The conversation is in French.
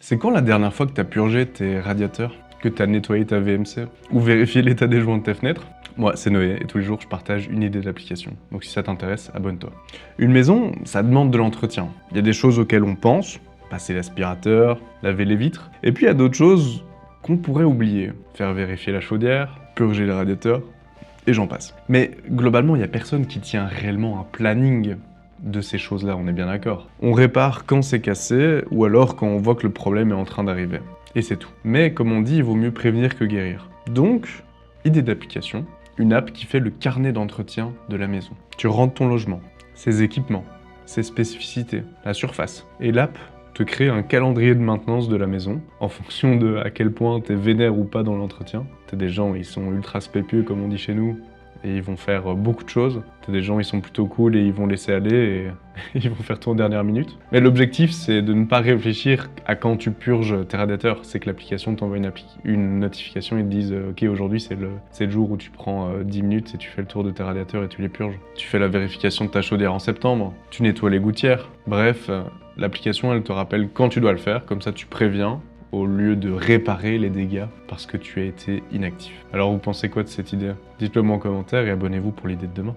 C'est quand la dernière fois que tu as purgé tes radiateurs, que tu as nettoyé ta VMC ou vérifié l'état des joints de tes fenêtres? Moi, c'est Noé et tous les jours, je partage une idée d'application. Donc si ça t'intéresse, abonne-toi. Une maison, ça demande de l'entretien. Il y a des choses auxquelles on pense, passer l'aspirateur, laver les vitres. Et puis il y a d'autres choses qu'on pourrait oublier. Faire vérifier la chaudière, purger les radiateurs, et j'en passe. Mais globalement, il n'y a personne qui tient réellement un planning de ces choses-là, on est bien d'accord. On répare quand c'est cassé, ou alors quand on voit que le problème est en train d'arriver. Et c'est tout. Mais comme on dit, il vaut mieux prévenir que guérir. Donc, idée d'application, une app qui fait le carnet d'entretien de la maison. Tu rentres ton logement, ses équipements, ses spécificités, la surface. Et l'app te crée un calendrier de maintenance de la maison, en fonction de à quel point t'es vénère ou pas dans l'entretien. T'as des gens, ils sont ultra spécieux, comme on dit chez nous, et ils vont faire beaucoup de choses. T'as des gens, ils sont plutôt cool et ils vont laisser aller et ils vont faire tout en dernière minute. Mais l'objectif, c'est de ne pas réfléchir à quand tu purges tes radiateurs. C'est que l'application t'envoie une notification et te dise « Ok, aujourd'hui, c'est le jour où tu prends 10 minutes et tu fais le tour de tes radiateurs et tu les purges. » Tu fais la vérification de ta chaudière en septembre. Tu nettoies les gouttières. Bref, l'application, elle te rappelle quand tu dois le faire. Comme ça, tu préviens au lieu de réparer les dégâts parce que tu as été inactif. Alors vous pensez quoi de cette idée? Dites-le moi en commentaire et abonnez-vous pour l'idée de demain.